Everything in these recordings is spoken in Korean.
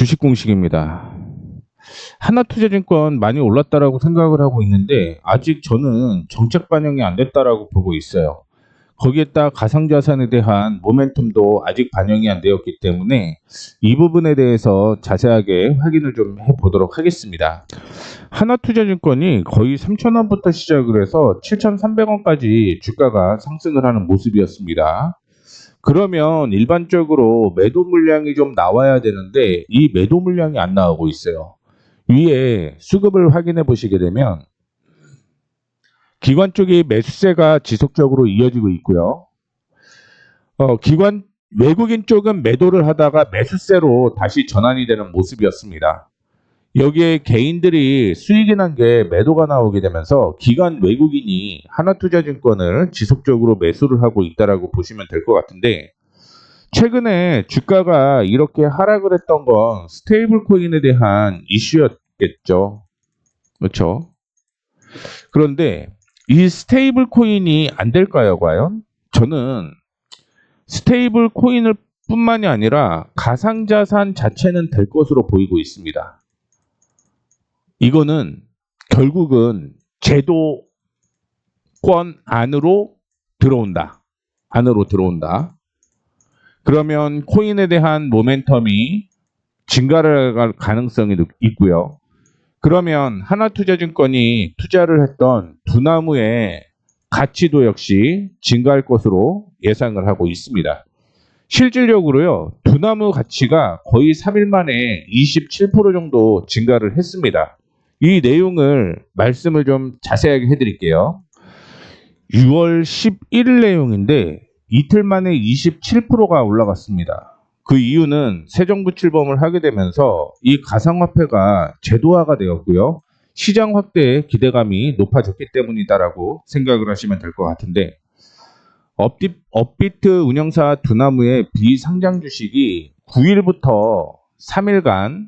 주식 공식입니다. 하나투자증권 많이 올랐다라고 생각을 하고 있는데 아직 저는 정책 반영이 안 됐다라고 보고 있어요. 거기에다 가상자산에 대한 모멘텀도 아직 반영이 안 되었기 때문에 이 부분에 대해서 자세하게 확인을 좀 해보도록 하겠습니다. 하나투자증권이 거의 3,000원부터 시작을 해서 7,300원까지 주가가 상승을 하는 모습이었습니다. 그러면 일반적으로 매도 물량이 좀 나와야 되는데 이 매도 물량이 안 나오고 있어요. 위에 수급을 확인해 보시게 되면 기관 쪽이 매수세가 지속적으로 이어지고 있고요. 외국인 쪽은 매도를 하다가 매수세로 다시 전환이 되는 모습이었습니다. 여기에 개인들이 수익이 난 게 매도가 나오게 되면서 기관 외국인이 하나투자증권을 지속적으로 매수를 하고 있다라고 보시면 될 것 같은데, 최근에 주가가 이렇게 하락을 했던 건 스테이블 코인에 대한 이슈였겠죠. 그렇죠? 그런데 이 스테이블 코인이 안 될까요, 과연? 저는 스테이블 코인을 뿐만이 아니라 가상자산 자체는 될 것으로 보이고 있습니다. 이거는 결국은 제도권 안으로 들어온다. 그러면 코인에 대한 모멘텀이 증가를 할 가능성이 있고요. 그러면 하나투자증권이 투자를 했던 두나무의 가치도 역시 증가할 것으로 예상을 하고 있습니다. 실질적으로요, 두나무 가치가 거의 3일 만에 27% 정도 증가를 했습니다. 이 내용을 말씀을 좀 자세하게 해드릴게요. 6월 11일 내용인데 이틀 만에 27%가 올라갔습니다. 그 이유는 새 정부 출범을 하게 되면서 이 가상화폐가 제도화가 되었고요. 시장 확대에 기대감이 높아졌기 때문이다라고 생각을 하시면 될 것 같은데, 업비트 운영사 두나무의 비상장 주식이 9일부터 3일간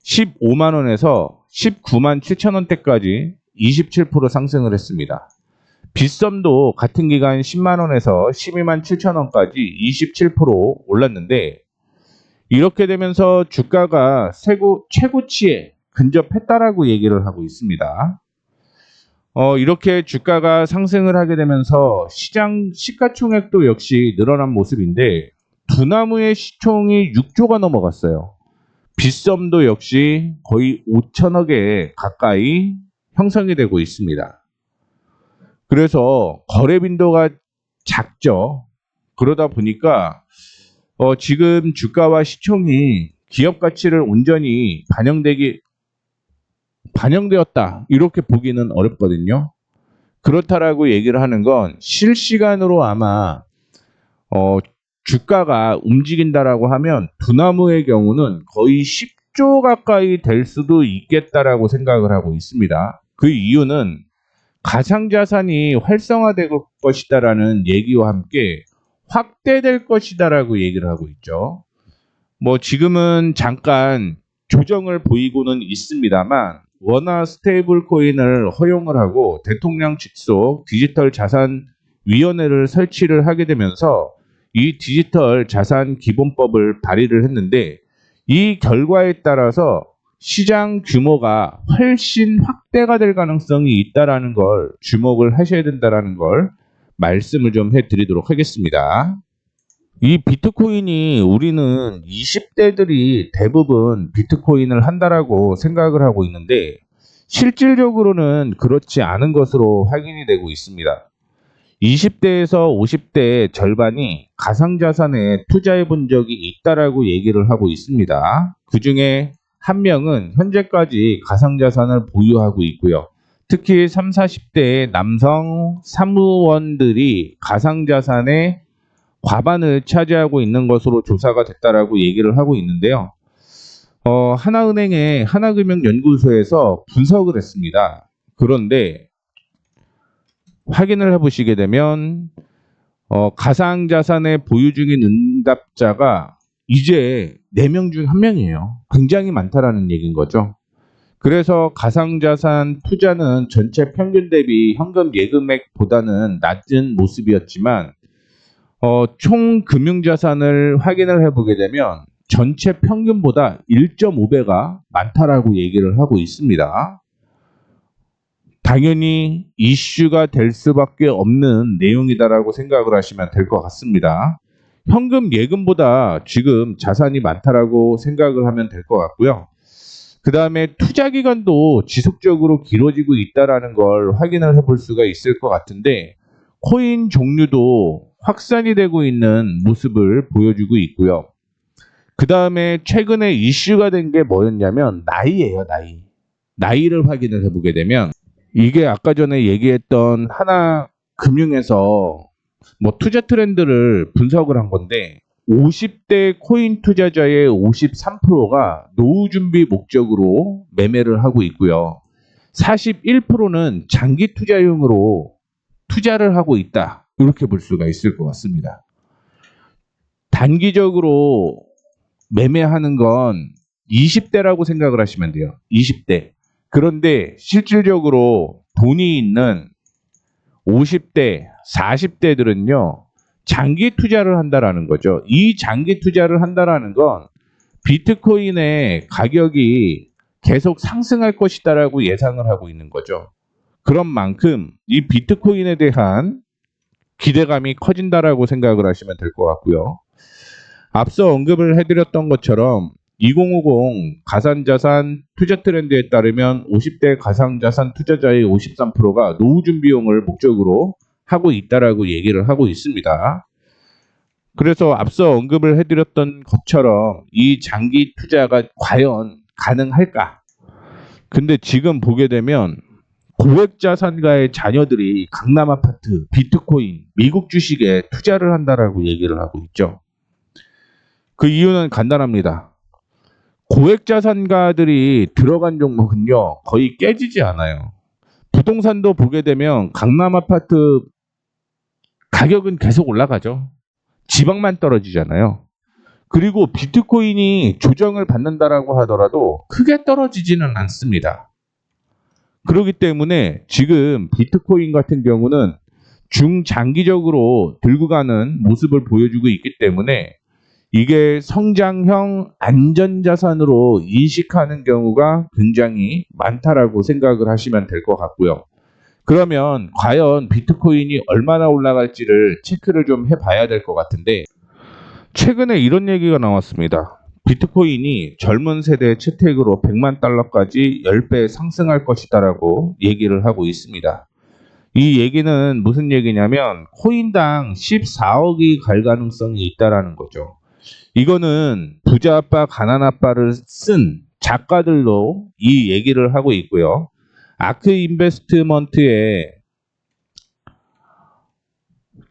15만 원에서 19만 7천 원대까지 27% 상승을 했습니다. 빗썸도 같은 기간 10만 원에서 12만 7천 원까지 27% 올랐는데, 이렇게 되면서 주가가 최고치에 근접했다라고 얘기를 하고 있습니다. 이렇게 주가가 상승을 하게 되면서 시장 시가총액도 역시 늘어난 모습인데, 두나무의 시총이 6조가 넘어갔어요. 빗썸도 역시 거의 5천억에 가까이 형성이 되고 있습니다. 그래서 거래 빈도가 작죠. 그러다 보니까 지금 주가와 시총이 기업 가치를 온전히 반영되었다, 이렇게 보기는 어렵거든요. 그렇다라고 얘기를 하는 건 실시간으로 아마 주가가 움직인다라고 하면 두나무의 경우는 거의 10조 가까이 될 수도 있겠다라고 생각을 하고 있습니다. 그 이유는 가상자산이 활성화될 것이다라는 얘기와 함께 확대될 것이다라고 얘기를 하고 있죠. 지금은 잠깐 조정을 보이고는 있습니다만, 워낙 스테이블 코인을 허용을 하고 대통령 직속 디지털 자산 위원회를 설치를 하게 되면서 이 디지털 자산 기본법을 발의를 했는데, 이 결과에 따라서 시장 규모가 훨씬 확대가 될 가능성이 있다라는 걸 주목을 하셔야 된다라는 걸 말씀을 좀 해드리도록 하겠습니다. 이 비트코인이, 우리는 20대들이 대부분 비트코인을 한다라고 생각을 하고 있는데 실질적으로는 그렇지 않은 것으로 확인이 되고 있습니다. 20대에서 50대의 절반이 가상자산에 투자해 본 적이 있다라고 얘기를 하고 있습니다. 그 중에 한 명은 현재까지 가상자산을 보유하고 있고요. 특히 30, 40대의 남성 사무원들이 가상자산의 과반을 차지하고 있는 것으로 조사가 됐다라고 얘기를 하고 있는데요. 하나은행의 하나금융연구소에서 분석을 했습니다. 그런데 확인을 해보시게 되면 가상자산의 보유 중인 응답자가 이제 4명 중 1명이에요. 굉장히 많다라는 얘기인 거죠. 그래서 가상자산 투자는 전체 평균 대비 현금 예금액보다는 낮은 모습이었지만 총 금융자산을 확인을 해보게 되면 전체 평균보다 1.5배가 많다라고 얘기를 하고 있습니다. 당연히 이슈가 될 수밖에 없는 내용이다라고 생각을 하시면 될 것 같습니다. 현금 예금보다 지금 자산이 많다라고 생각을 하면 될 것 같고요. 그 다음에 투자 기간도 지속적으로 길어지고 있다라는 걸 확인을 해볼 수가 있을 것 같은데, 코인 종류도 확산이 되고 있는 모습을 보여주고 있고요. 그 다음에 최근에 이슈가 된 게 뭐였냐면 나이예요, 나이. 나이를 확인을 해보게 되면 이게 아까 전에 얘기했던 하나금융에서 뭐 투자 트렌드를 분석을 한 건데, 50대 코인 투자자의 53%가 노후 준비 목적으로 매매를 하고 있고요. 41%는 장기 투자용으로 투자를 하고 있다. 이렇게 볼 수가 있을 것 같습니다. 단기적으로 매매하는 건 20대라고 생각을 하시면 돼요. 20대. 그런데 실질적으로 돈이 있는 50대, 40대들은요, 장기 투자를 한다라는 거죠. 이 장기 투자를 한다라는 건 비트코인의 가격이 계속 상승할 것이다라고 예상을 하고 있는 거죠. 그런 만큼 이 비트코인에 대한 기대감이 커진다라고 생각을 하시면 될 것 같고요. 앞서 언급을 해드렸던 것처럼 2050 가상자산 투자 트렌드에 따르면 50대 가상자산 투자자의 53%가 노후 준비용을 목적으로 하고 있다라고 얘기를 하고 있습니다. 그래서 앞서 언급을 해드렸던 것처럼 이 장기 투자가 과연 가능할까? 근데 지금 보게 되면 고액자산가의 자녀들이 강남 아파트, 비트코인, 미국 주식에 투자를 한다라고 얘기를 하고 있죠. 그 이유는 간단합니다. 고액자산가들이 들어간 종목은요, 거의 깨지지 않아요. 부동산도 보게 되면 강남 아파트 가격은 계속 올라가죠. 지방만 떨어지잖아요. 그리고 비트코인이 조정을 받는다라고 하더라도 크게 떨어지지는 않습니다. 그렇기 때문에 지금 비트코인 같은 경우는 중장기적으로 들고 가는 모습을 보여주고 있기 때문에 이게 성장형 안전자산으로 인식하는 경우가 굉장히 많다라고 생각을 하시면 될 것 같고요. 그러면 과연 비트코인이 얼마나 올라갈지를 체크를 좀 해봐야 될 것 같은데, 최근에 이런 얘기가 나왔습니다. 비트코인이 젊은 세대의 채택으로 100만 달러까지 10배 상승할 것이다라고 얘기를 하고 있습니다. 이 얘기는 무슨 얘기냐면 코인당 14억이 갈 가능성이 있다라는 거죠. 이거는 부자 아빠 가난 아빠를 쓴 작가들로 이 얘기를 하고 있고요. 아크 인베스트먼트의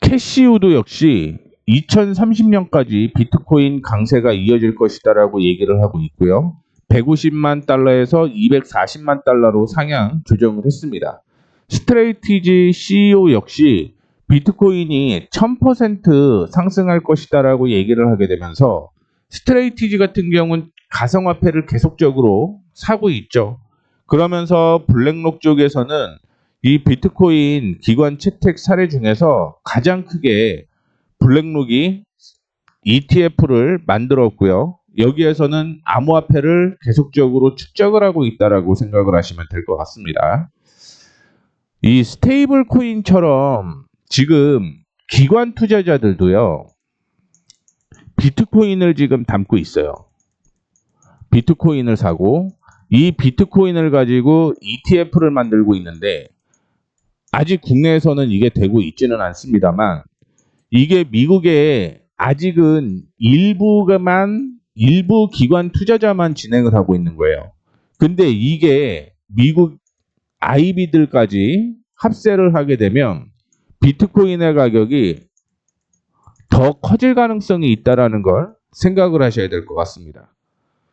캐시우도 역시 2030년까지 비트코인 강세가 이어질 것이다라고 얘기를 하고 있고요. 150만 달러에서 240만 달러로 상향 조정을 했습니다. 스트레이티지 CEO 역시 비트코인이 1000% 상승할 것이다라고 얘기를 하게 되면서 스트레이티지 같은 경우는 가상화폐를 계속적으로 사고 있죠. 그러면서 블랙록 쪽에서는 이 비트코인 기관 채택 사례 중에서 가장 크게 블랙록이 ETF를 만들었고요. 여기에서는 암호화폐를 계속적으로 축적을 하고 있다라고 생각을 하시면 될 것 같습니다. 이 스테이블 코인처럼 지금 기관 투자자들도요, 비트코인을 지금 담고 있어요. 비트코인을 사고 이 비트코인을 가지고 ETF를 만들고 있는데, 아직 국내에서는 이게 되고 있지는 않습니다만, 이게 미국에 아직은 일부 기관 투자자만 진행을 하고 있는 거예요. 근데 이게 미국 IB들까지 합세를 하게 되면 비트코인의 가격이 더 커질 가능성이 있다라는 걸 생각을 하셔야 될 것 같습니다.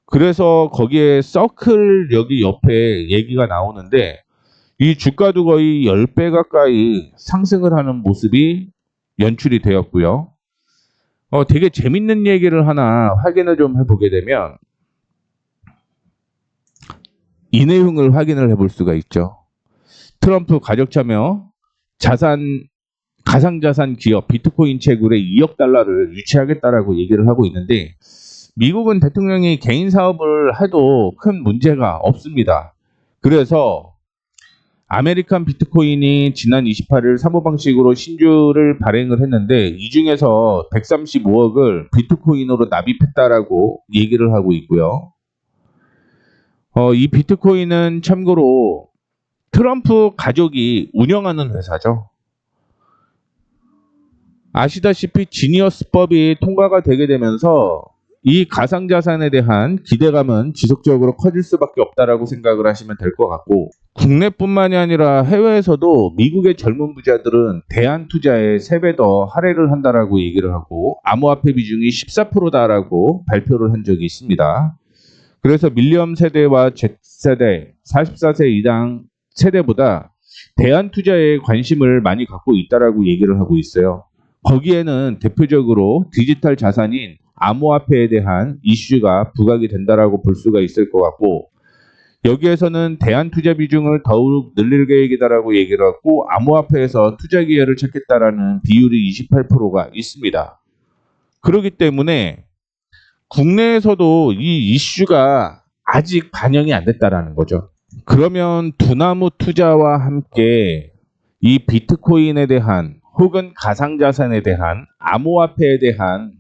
그래서 거기에 서클 여기 옆에 얘기가 나오는데, 이 주가도 거의 10배 가까이 상승을 하는 모습이 연출이 되었고요. 되게 재밌는 얘기를 하나 확인을 좀 해보게 되면 이 내용을 확인을 해볼 수가 있죠. 트럼프 가족 참여 가상자산 기업 비트코인 채굴에 2억 달러를 유치하겠다라고 얘기를 하고 있는데, 미국은 대통령이 개인 사업을 해도 큰 문제가 없습니다. 그래서 아메리칸 비트코인이 지난 28일 사모방식으로 신주를 발행을 했는데 이 중에서 135억을 비트코인으로 납입했다라고 얘기를 하고 있고요. 이 비트코인은 참고로 트럼프 가족이 운영하는 회사죠. 아시다시피 지니어스법이 통과가 되게 되면서 이 가상자산에 대한 기대감은 지속적으로 커질 수밖에 없다라고 생각을 하시면 될 것 같고, 국내뿐만이 아니라 해외에서도 미국의 젊은 부자들은 대안투자에 3배 더 할애를 한다라고 얘기를 하고 암호화폐 비중이 14%다라고 발표를 한 적이 있습니다. 그래서 밀리엄 세대와 Z세대, 44세 이상 세대보다 대안투자에 관심을 많이 갖고 있다라고 얘기를 하고 있어요. 거기에는 대표적으로 디지털 자산인 암호화폐에 대한 이슈가 부각이 된다라고 볼 수가 있을 것 같고, 여기에서는 대안투자 비중을 더욱 늘릴 계획이다라고 얘기를 하고 암호화폐에서 투자 기회를 찾겠다라는 비율이 28%가 있습니다. 그렇기 때문에 국내에서도 이 이슈가 아직 반영이 안 됐다라는 거죠. 그러면 두나무 투자와 함께 이 비트코인에 대한 혹은 가상자산에 대한 암호화폐에 대한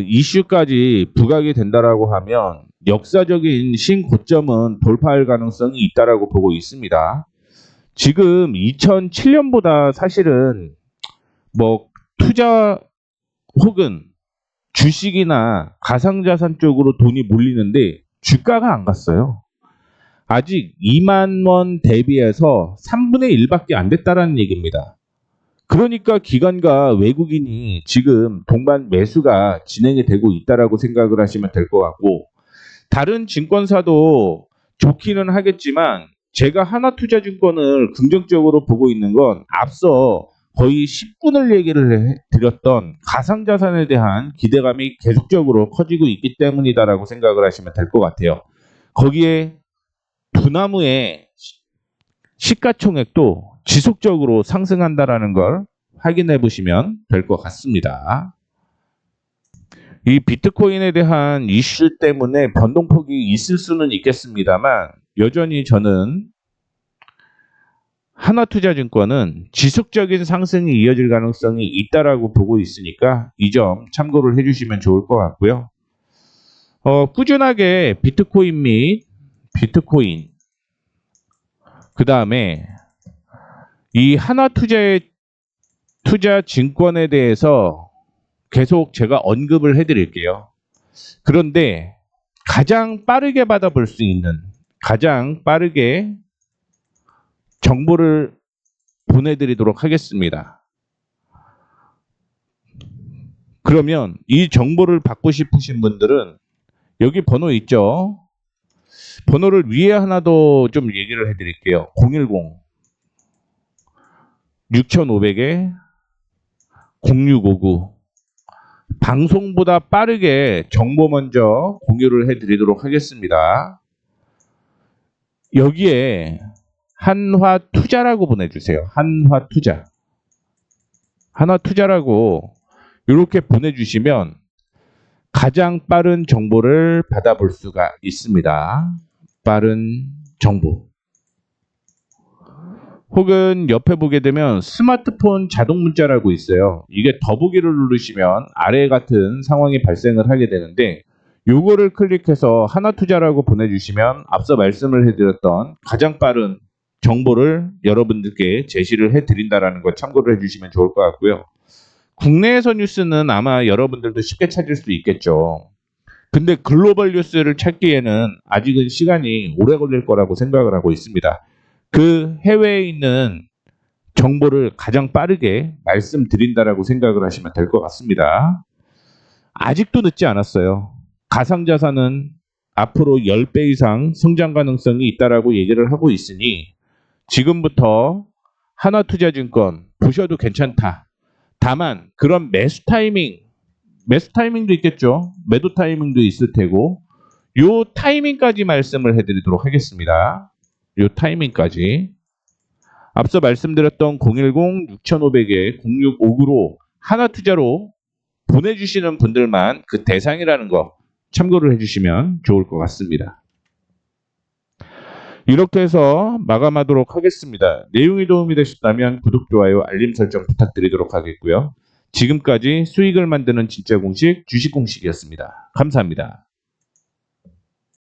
이슈까지 부각이 된다라고 하면 역사적인 신고점은 돌파할 가능성이 있다라고 보고 있습니다. 지금 2007년보다 사실은 뭐 투자 혹은 주식이나 가상자산 쪽으로 돈이 몰리는데 주가가 안 갔어요. 아직 2만 원 대비해서 3분의 1밖에 안 됐다라는 얘기입니다. 그러니까 기관과 외국인이 지금 동반 매수가 진행이 되고 있다라고 생각을 하시면 될 것 같고, 다른 증권사도 좋기는 하겠지만 제가 하나투자증권을 긍정적으로 보고 있는 건 앞서 거의 10분을 얘기를 드렸던 가상자산에 대한 기대감이 계속적으로 커지고 있기 때문이다라고 생각을 하시면 될 것 같아요. 거기에 두나무의 시가총액도 지속적으로 상승한다라는 걸 확인해 보시면 될 것 같습니다. 이 비트코인에 대한 이슈 때문에 변동폭이 있을 수는 있겠습니다만 여전히 저는 하나투자증권은 지속적인 상승이 이어질 가능성이 있다라고 보고 있으니까 이 점 참고를 해주시면 좋을 것 같고요. 꾸준하게 비트코인 및 비트코인, 그 다음에 이 하나투자의 투자 증권에 대해서 계속 제가 언급을 해드릴게요. 그런데 가장 빠르게 받아볼 수 있는, 가장 빠르게 정보를 보내드리도록 하겠습니다. 그러면 이 정보를 받고 싶으신 분들은 여기 번호 있죠? 번호를 위에 하나 더 좀 얘기를 해드릴게요. 010 6500에 0659. 방송보다 빠르게 정보 먼저 공유를 해드리도록 하겠습니다. 여기에 한화투자라고 보내주세요. 한화투자. 하나투자라고 이렇게 보내주시면 가장 빠른 정보를 받아볼 수가 있습니다. 빠른 정보. 혹은 옆에 보게 되면 스마트폰 자동 문자라고 있어요. 이게 더보기를 누르시면 아래 같은 상황이 발생을 하게 되는데, 요거를 클릭해서 하나투자라고 보내주시면 앞서 말씀을 해드렸던 가장 빠른 정보를 여러분들께 제시를 해드린다는 거 참고를 해주시면 좋을 것 같고요. 국내에서 뉴스는 아마 여러분들도 쉽게 찾을 수 있겠죠. 근데 글로벌 뉴스를 찾기에는 아직은 시간이 오래 걸릴 거라고 생각을 하고 있습니다. 그 해외에 있는 정보를 가장 빠르게 말씀드린다라고 생각을 하시면 될 것 같습니다. 아직도 늦지 않았어요. 가상자산은 앞으로 10배 이상 성장 가능성이 있다라고 얘기를 하고 있으니 지금부터 하나투자증권 보셔도 괜찮다. 다만 그런 매수 타이밍도 있겠죠. 매도 타이밍도 있을 테고, 요 타이밍까지 말씀을 해드리도록 하겠습니다. 요 타이밍까지. 앞서 말씀드렸던 010-6500에 0659로 하나투자로 보내주시는 분들만 그 대상이라는 거 참고를 해주시면 좋을 것 같습니다. 이렇게 해서 마감하도록 하겠습니다. 내용이 도움이 되셨다면 구독, 좋아요, 알림 설정 부탁드리도록 하겠고요. 지금까지 수익을 만드는 진짜 공식 주식 공식이었습니다. 감사합니다.